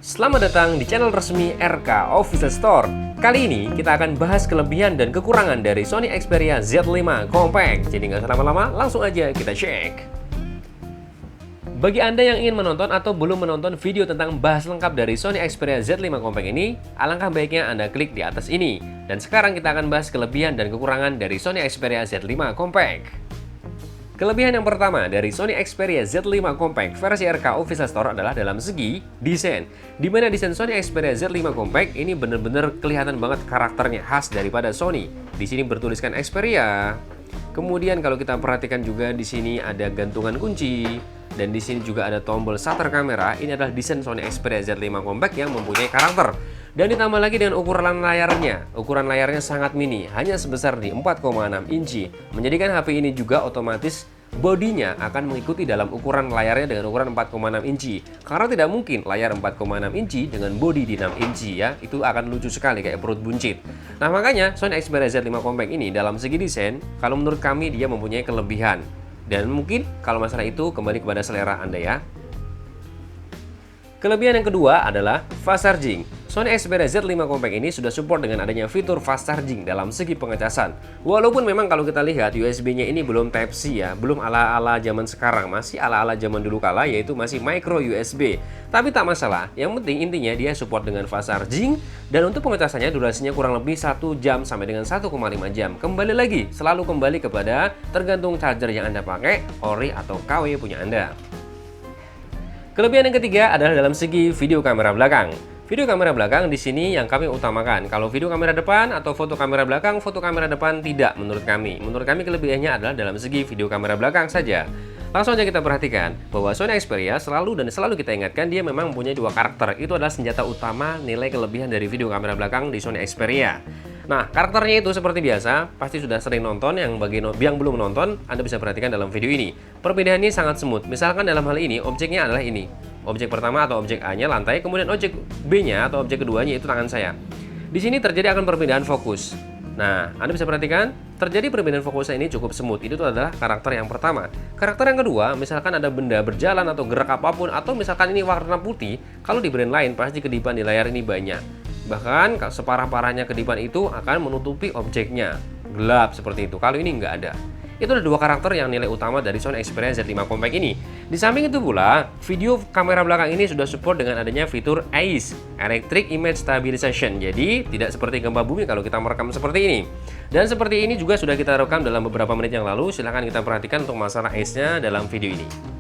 Selamat datang di channel resmi RK Official Store. Kali ini kita akan bahas kelebihan dan kekurangan dari Sony Xperia Z5 Compact. Jadi nggak usah lama-lama, langsung aja kita cek. Bagi Anda yang ingin menonton atau belum menonton video tentang bahas lengkap dari Sony Xperia Z5 Compact ini, alangkah baiknya Anda klik di atas ini. Dan sekarang kita akan bahas kelebihan dan kekurangan dari Sony Xperia Z5 Compact. Kelebihan yang pertama dari Sony Xperia Z5 Compact versi RK Official Store adalah dalam segi desain. Dimana desain Sony Xperia Z5 Compact ini benar-benar kelihatan banget karakternya khas daripada Sony. Di sini bertuliskan Xperia. Kemudian kalau kita perhatikan juga di sini ada gantungan kunci dan di sini juga ada tombol shutter kamera. Ini adalah desain Sony Xperia Z5 Compact yang mempunyai karakter. Dan ditambah lagi dengan ukuran layarnya. Ukuran layarnya sangat mini, hanya sebesar di 4,6 inci. Menjadikan HP ini juga otomatis bodinya akan mengikuti dalam ukuran layarnya dengan ukuran 4,6 inci. Karena tidak mungkin layar 4,6 inci dengan bodi di 6 inci ya. Itu akan lucu sekali kayak perut buncit. Nah makanya Sony Xperia Z5 Compact ini dalam segi desain, kalau menurut kami dia mempunyai kelebihan. Dan mungkin kalau masalah itu kembali kepada selera Anda ya. Kelebihan yang kedua adalah fast charging. Sony Xperia Z5 Compact ini sudah support dengan adanya fitur fast charging dalam segi pengecasan. Walaupun memang kalau kita lihat USB-nya ini belum Type-C ya, belum ala-ala zaman sekarang, masih ala-ala zaman dulu kala yaitu masih micro USB. Tapi tak masalah, yang penting intinya dia support dengan fast charging dan untuk pengecasannya durasinya kurang lebih 1 jam sampai dengan 1,5 jam. Kembali lagi, selalu kembali kepada tergantung charger yang Anda pakai, ori atau KW punya Anda. Kelebihan yang ketiga adalah dalam segi video kamera belakang. Video kamera belakang di sini yang kami utamakan. Kalau video kamera depan atau foto kamera belakang, foto kamera depan tidak menurut kami. Menurut kami kelebihannya adalah dalam segi video kamera belakang saja. Langsung aja kita perhatikan bahwa Sony Xperia selalu kita ingatkan dia memang mempunyai dua karakter. Itu adalah senjata utama nilai kelebihan dari video kamera belakang di Sony Xperia. Nah, karakternya itu seperti biasa, pasti sudah sering nonton. Yang belum menonton, Anda bisa perhatikan dalam video ini. Perbedaannya sangat smooth. Misalkan dalam hal ini, objeknya adalah ini. Objek pertama atau objek A-nya lantai, kemudian objek B-nya atau objek keduanya itu tangan saya. Di sini terjadi akan perbedaan fokus. Nah, Anda bisa perhatikan, terjadi perbedaan fokusnya ini cukup smooth. Itu adalah karakter yang pertama. Karakter yang kedua, misalkan ada benda berjalan atau gerak apapun, atau misalkan ini warna putih, kalau di brand lain pasti kedipan di layar ini banyak. Bahkan separah-parahnya kedipan itu akan menutupi objeknya, gelap seperti itu. Kalau ini nggak ada. Itu ada dua karakter yang nilai utama dari Sony Xperia Z5 Compact ini. Di samping itu pula, video kamera belakang ini sudah support dengan adanya fitur AIS, Electric Image Stabilization. Jadi tidak seperti gempa bumi kalau kita merekam seperti ini. Dan seperti ini juga sudah kita rekam dalam beberapa menit yang lalu. Silahkan kita perhatikan untuk masalah AIS-nya dalam video ini.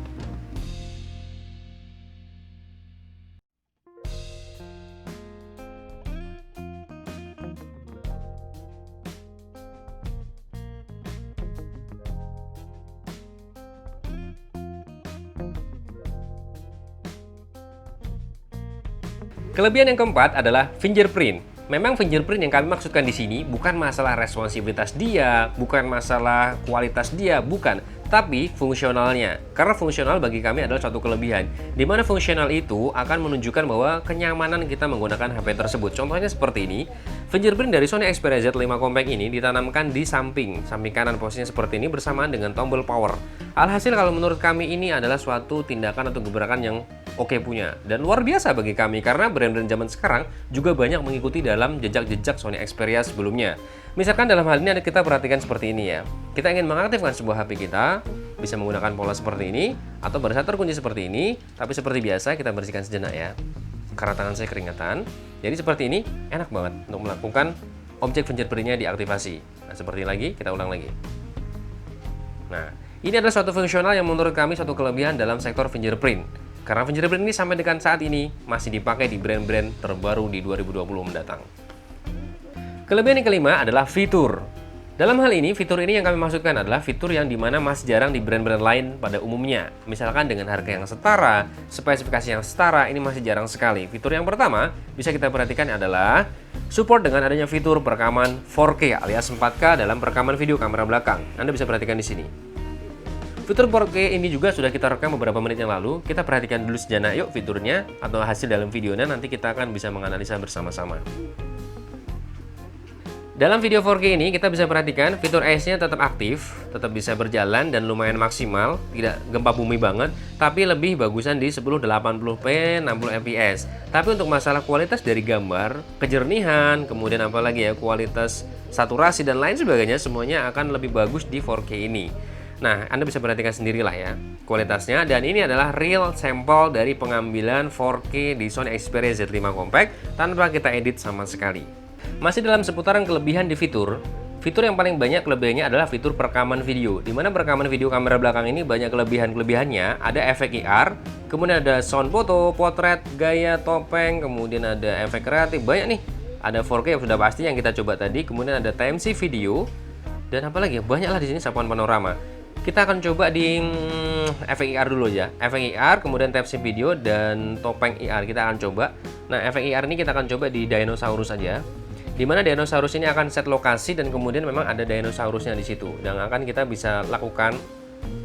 Kelebihan yang keempat adalah fingerprint. Memang fingerprint yang kami maksudkan di sini bukan masalah responsivitas dia, bukan masalah kualitas dia, bukan, tapi fungsionalnya. Karena fungsional bagi kami adalah suatu kelebihan, di mana fungsional itu akan menunjukkan bahwa kenyamanan kita menggunakan HP tersebut. Contohnya seperti ini, fingerprint dari Sony Xperia Z5 Compact ini ditanamkan di samping kanan posisinya seperti ini bersamaan dengan tombol power. Alhasil kalau menurut kami ini adalah suatu tindakan atau gebrakan yang oke punya dan luar biasa bagi kami karena brand-brand zaman sekarang juga banyak mengikuti dalam jejak-jejak Sony Xperia sebelumnya. Misalkan dalam hal ini kita perhatikan seperti ini ya. Kita ingin mengaktifkan sebuah HP kita, bisa menggunakan pola seperti ini atau pada saat terkunci seperti ini, tapi seperti biasa kita bersihkan sejenak ya. Karena tangan saya keringatan. Jadi seperti ini enak banget untuk melakukan objek fingerprint-nya diaktifasi. Nah, seperti lagi, kita ulang lagi. Nah, ini adalah suatu fungsional yang menurut kami suatu kelebihan dalam sektor fingerprint. Karena fingerprint ini sampai dengan saat ini masih dipakai di brand-brand terbaru di 2020 mendatang. Kelebihan yang kelima adalah fitur. Dalam hal ini, fitur ini yang kami maksudkan adalah fitur yang dimana masih jarang di brand-brand lain pada umumnya. Misalkan dengan harga yang setara, spesifikasi yang setara, ini masih jarang sekali. Fitur yang pertama bisa kita perhatikan adalah support dengan adanya fitur perekaman 4K alias 4K dalam perekaman video kamera belakang. Anda bisa perhatikan di sini. Fitur 4K ini juga sudah kita rekam beberapa menit yang lalu. Kita perhatikan dulu sejenak yuk fiturnya atau hasil dalam videonya, nanti kita akan bisa menganalisa bersama-sama. Dalam video 4K ini kita bisa perhatikan fitur AIS-nya tetap aktif, tetap bisa berjalan dan lumayan maksimal, tidak gempa bumi banget, tapi lebih bagusan di 1080p 60 fps. Tapi untuk masalah kualitas dari gambar, kejernihan, kemudian apalagi ya kualitas saturasi dan lain sebagainya semuanya akan lebih bagus di 4K ini. Nah, Anda bisa perhatikan sendirilah ya kualitasnya, dan ini adalah real sampel dari pengambilan 4K di Sony Xperia Z5 Compact tanpa kita edit sama sekali. Masih dalam seputaran kelebihan di fitur yang paling banyak kelebihannya adalah fitur perekaman video. Dimana perekaman video kamera belakang ini banyak kelebihan-kelebihannya. Ada efek IR, kemudian ada sound foto, potret, gaya, topeng, kemudian ada efek kreatif. Banyak nih. Ada 4K yang sudah pasti yang kita coba tadi, kemudian ada TMC video, dan apalagi banyaklah di sini sapuan panorama. Kita akan coba di efek IR dulu ya. Efek IR, kemudian TMC video, dan topeng IR kita akan coba. Nah, efek IR ini kita akan coba di dinosaurus saja. Di mana dinosaurus ini akan set lokasi dan kemudian memang ada dinosaurusnya di situ, dan akan kita bisa lakukan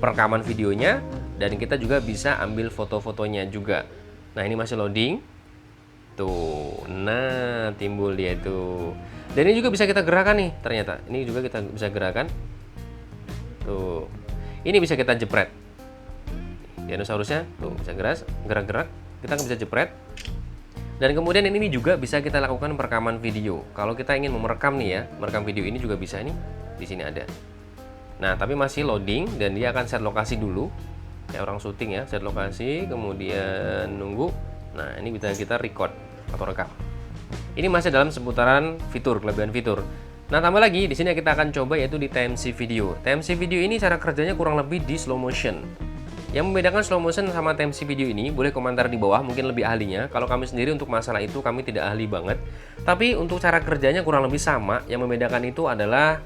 perekaman videonya dan kita juga bisa ambil foto-fotonya juga. Nah, ini masih loading. Tuh, nah timbul dia itu. Dan ini juga bisa kita gerakan nih ternyata. Ini juga kita bisa gerakan. Tuh, ini bisa kita jepret. Dinosaurusnya tuh bisa gerak-gerak. Kita kan bisa jepret. Dan kemudian ini juga bisa kita lakukan perekaman video. Kalau kita ingin merekam nih ya, merekam video ini juga bisa nih. Di sini ada. Nah, tapi masih loading dan dia akan set lokasi dulu. Kayak orang syuting ya, set lokasi, kemudian nunggu. Nah, ini bisa kita record atau rekam. Ini masih dalam seputaran fitur, kelebihan fitur. Nah, tambah lagi di sini kita akan coba yaitu di TMC video. TMC video ini cara kerjanya kurang lebih di slow motion. Yang membedakan slow motion sama TMC video ini, boleh komentar di bawah, mungkin lebih ahlinya. Kalau kami sendiri untuk masalah itu, kami tidak ahli banget. Tapi untuk cara kerjanya kurang lebih sama, yang membedakan itu adalah,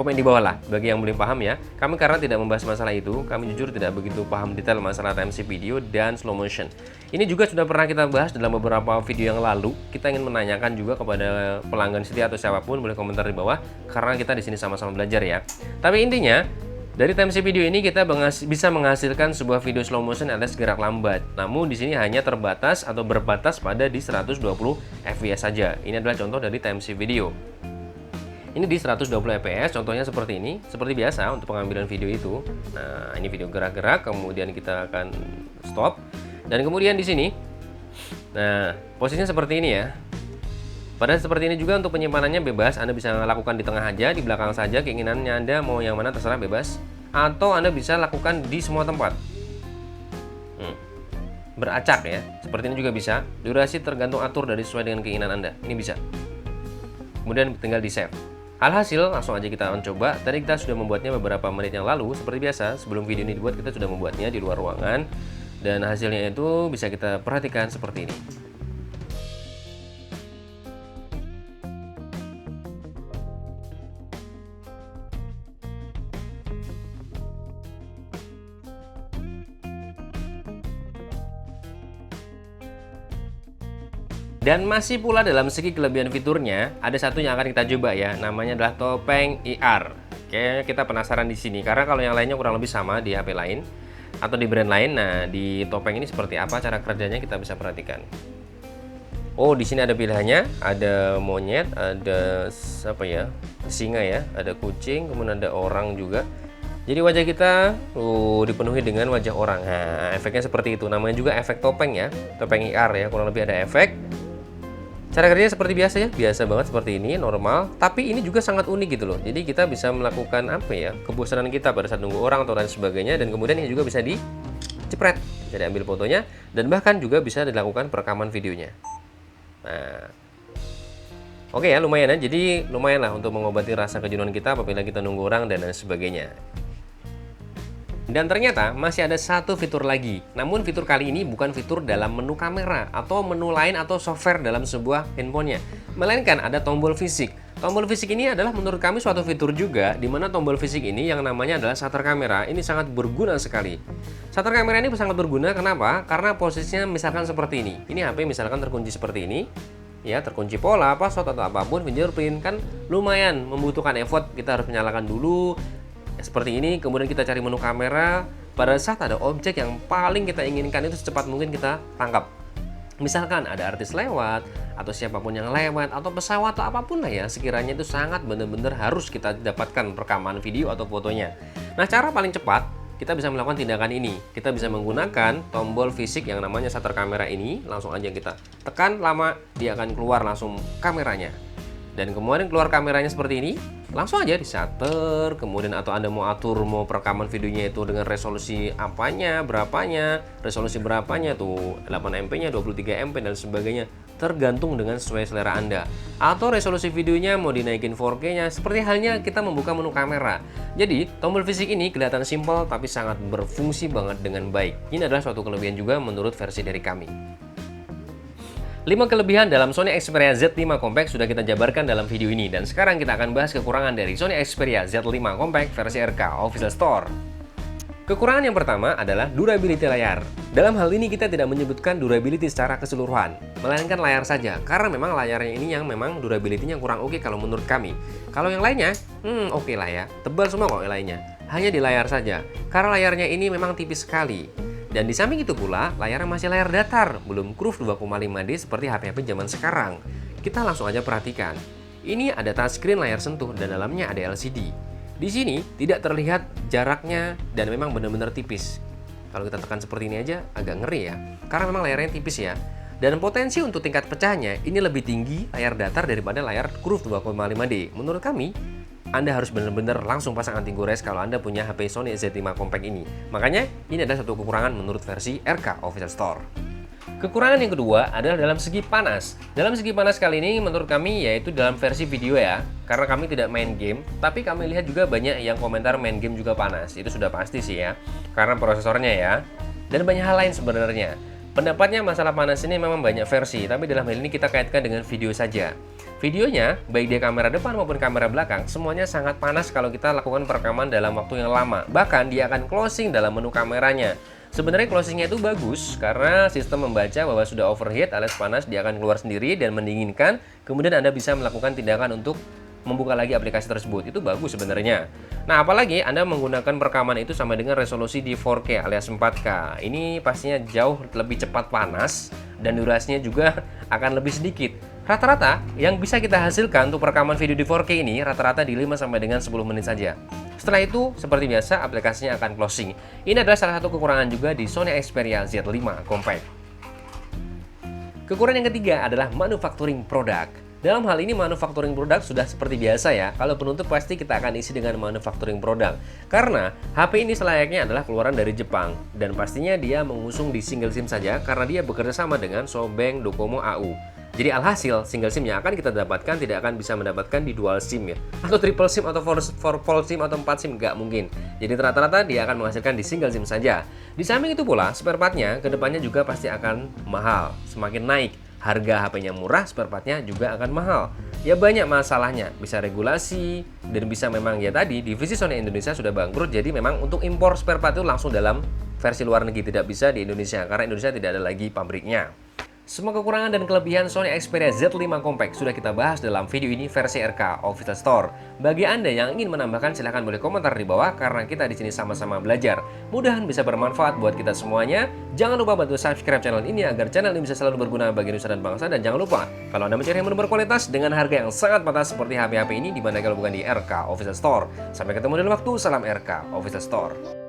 komen di bawah lah, bagi yang belum paham ya. Kami karena tidak membahas masalah itu, kami jujur tidak begitu paham detail masalah TMC video dan slow motion. Ini juga sudah pernah kita bahas dalam beberapa video yang lalu. Kita ingin menanyakan juga kepada pelanggan setia atau siapapun, boleh komentar di bawah, karena kita di sini sama-sama belajar ya. Tapi intinya, dari TMC video ini kita bisa menghasilkan sebuah video slow motion alias gerak lambat. Namun di sini hanya terbatas atau berbatas pada di 120 fps saja. Ini adalah contoh dari TMC video. Ini di 120 fps, contohnya seperti ini, seperti biasa untuk pengambilan video itu. Nah, ini video gerak-gerak, kemudian kita akan stop. Dan kemudian di sini, nah posisinya seperti ini ya. Pada seperti ini juga untuk penyimpanannya bebas, Anda bisa lakukan di tengah aja, di belakang saja, keinginannya Anda mau yang mana terserah bebas. Atau Anda bisa lakukan di semua tempat. Beracak ya, seperti ini juga bisa. Durasi tergantung atur dari sesuai dengan keinginan Anda, ini bisa. Kemudian tinggal di save. Alhasil, langsung aja kita mencoba. Tadi kita sudah membuatnya beberapa menit yang lalu, seperti biasa. Sebelum video ini dibuat, kita sudah membuatnya di luar ruangan. Dan hasilnya itu bisa kita perhatikan seperti ini. Dan masih pula dalam segi kelebihan fiturnya, ada satu yang akan kita coba ya, namanya adalah topeng IR. Kayaknya kita penasaran di sini, karena kalau yang lainnya kurang lebih sama di HP lain atau di brand lain. Nah, di topeng ini seperti apa cara kerjanya kita bisa perhatikan. Oh, di sini ada pilihannya, ada monyet, ada apa ya, singa ya, ada kucing, kemudian ada orang juga. Jadi wajah kita dipenuhi dengan wajah orang. Nah, efeknya seperti itu. Namanya juga efek topeng ya, topeng IR ya, kurang lebih ada efek. Cara kerjanya seperti biasa ya, biasa banget seperti ini, normal. Tapi ini juga sangat unik gitu loh. Jadi kita bisa melakukan apa ya, kebosanan kita pada saat nunggu orang atau lain sebagainya. Dan kemudian ini juga bisa dicepret, bisa diambil fotonya. Dan bahkan juga bisa dilakukan perekaman videonya. Nah, oke ya, lumayan ya. Jadi lumayan lah untuk mengobati rasa kejenuhan kita apabila kita nunggu orang dan lain sebagainya. Dan ternyata masih ada satu fitur lagi. Namun fitur kali ini bukan fitur dalam menu kamera atau menu lain atau software dalam sebuah handphonenya, melainkan ada tombol fisik. Tombol fisik ini adalah menurut kami suatu fitur juga, di mana tombol fisik ini yang namanya adalah shutter kamera. Ini sangat berguna sekali. Shutter kamera ini sangat berguna, kenapa? Karena posisinya misalkan seperti ini. Ini HP misalkan terkunci seperti ini. Ya, terkunci pola, password atau apapun, fingerprint, kan lumayan membutuhkan effort. Kita harus menyalakan dulu seperti ini, kemudian kita cari menu kamera. Pada saat ada objek yang paling kita inginkan itu secepat mungkin kita tangkap. Misalkan ada artis lewat, atau siapapun yang lewat, atau pesawat, atau apapun lah ya, sekiranya itu sangat benar-benar harus kita dapatkan rekaman video atau fotonya. Nah, cara paling cepat, kita bisa melakukan tindakan ini. Kita bisa menggunakan tombol fisik yang namanya shutter kamera ini, langsung aja kita tekan lama, dia akan keluar langsung kameranya. Dan kemudian keluar kameranya seperti ini, langsung aja di shutter. Kemudian atau Anda mau atur mau perekaman videonya itu dengan resolusi apanya, berapanya, resolusi berapanya tuh, 8MP-nya, 23MP dan sebagainya, tergantung dengan sesuai selera Anda. Atau resolusi videonya mau dinaikin 4K-nya, seperti halnya kita membuka menu kamera. Jadi, tombol fisik ini kelihatan simpel tapi sangat berfungsi banget dengan baik. Ini adalah suatu kelebihan juga menurut versi dari kami. 5 kelebihan dalam Sony Xperia Z5 Compact sudah kita jabarkan dalam video ini, dan sekarang kita akan bahas kekurangan dari Sony Xperia Z5 Compact versi RK Official Store. Kekurangan yang pertama adalah durability layar. Dalam hal ini kita tidak menyebutkan durability secara keseluruhan, melainkan layar saja, karena memang layarnya ini yang memang durability-nya kurang oke kalau menurut kami. Kalau yang lainnya, oke lah ya, tebal semua kok yang lainnya. Hanya di layar saja, karena layarnya ini memang tipis sekali. Dan di samping itu pula, layarnya masih layar datar, belum curve 2,5D seperti HP-HP zaman sekarang. Kita langsung aja perhatikan. Ini ada touchscreen layar sentuh dan dalamnya ada LCD. Di sini tidak terlihat jaraknya dan memang benar-benar tipis. Kalau kita tekan seperti ini aja agak ngeri ya, karena memang layarnya tipis ya. Dan potensi untuk tingkat pecahnya ini lebih tinggi layar datar daripada layar curve 2,5D. Menurut kami, Anda harus benar-benar langsung pasang anti gores kalau Anda punya HP Sony Z5 Compact ini. Makanya, ini adalah satu kekurangan menurut versi RK Official Store. Kekurangan yang kedua adalah dalam segi panas. Dalam segi panas kali ini menurut kami yaitu dalam versi video ya. Karena kami tidak main game, tapi kami lihat juga banyak yang komentar main game juga panas. Itu sudah pasti sih ya, karena prosesornya ya. Dan banyak hal lain sebenarnya. Pendapatnya masalah panas ini memang banyak versi, tapi dalam hal ini kita kaitkan dengan video saja. Videonya, baik dia kamera depan maupun kamera belakang, semuanya sangat panas kalau kita lakukan perekaman dalam waktu yang lama. Bahkan dia akan closing dalam menu kameranya. Sebenarnya closingnya itu bagus, karena sistem membaca bahwa sudah overheat alias panas, dia akan keluar sendiri dan mendinginkan. Kemudian Anda bisa melakukan tindakan untuk membuka lagi aplikasi tersebut. Itu bagus sebenarnya. Nah, apalagi Anda menggunakan perekaman itu sama dengan resolusi di 4K alias 4K. Ini pastinya jauh lebih cepat panas dan durasinya juga akan lebih sedikit. Rata-rata yang bisa kita hasilkan untuk perekaman video di 4K ini rata-rata di 5 sampai dengan 10 menit saja. Setelah itu, seperti biasa, aplikasinya akan closing. Ini adalah salah satu kekurangan juga di Sony Xperia Z5 Compact. Kekurangan yang ketiga adalah manufacturing product. Dalam hal ini manufacturing product sudah seperti biasa ya. Kalau penutup pasti kita akan isi dengan manufacturing product. Karena HP ini selayaknya adalah keluaran dari Jepang. Dan pastinya dia mengusung di single SIM saja karena dia bekerja sama dengan SoftBank, Docomo, AU. Jadi alhasil single SIM yang akan kita dapatkan tidak akan bisa mendapatkan di dual SIM ya. Atau triple SIM atau full SIM atau 4 SIM, nggak mungkin. Jadi rata-rata dia akan menghasilkan di single SIM saja. Di samping itu pula spare partnya kedepannya juga pasti akan mahal. Semakin naik harga HP-nya murah, spare partnya juga akan mahal. Ya banyak masalahnya, bisa regulasi, dan bisa memang ya tadi, divisi Sony Indonesia sudah bangkrut, jadi memang untuk impor spare part itu langsung dalam versi luar negeri, tidak bisa di Indonesia, karena Indonesia tidak ada lagi pabriknya. Semua kekurangan dan kelebihan Sony Xperia Z5 Compact sudah kita bahas dalam video ini versi RK Official Store. Bagi Anda yang ingin menambahkan silahkan boleh komentar di bawah karena kita di sini sama-sama belajar. Mudahan bisa bermanfaat buat kita semuanya. Jangan lupa bantu subscribe channel ini agar channel ini bisa selalu berguna bagi nusa dan bangsa, dan jangan lupa kalau Anda mencari yang berkualitas dengan harga yang sangat pantas seperti HP-HP ini, di mana kalau bukan di RK Official Store. Sampai ketemu di lain waktu, salam RK Official Store.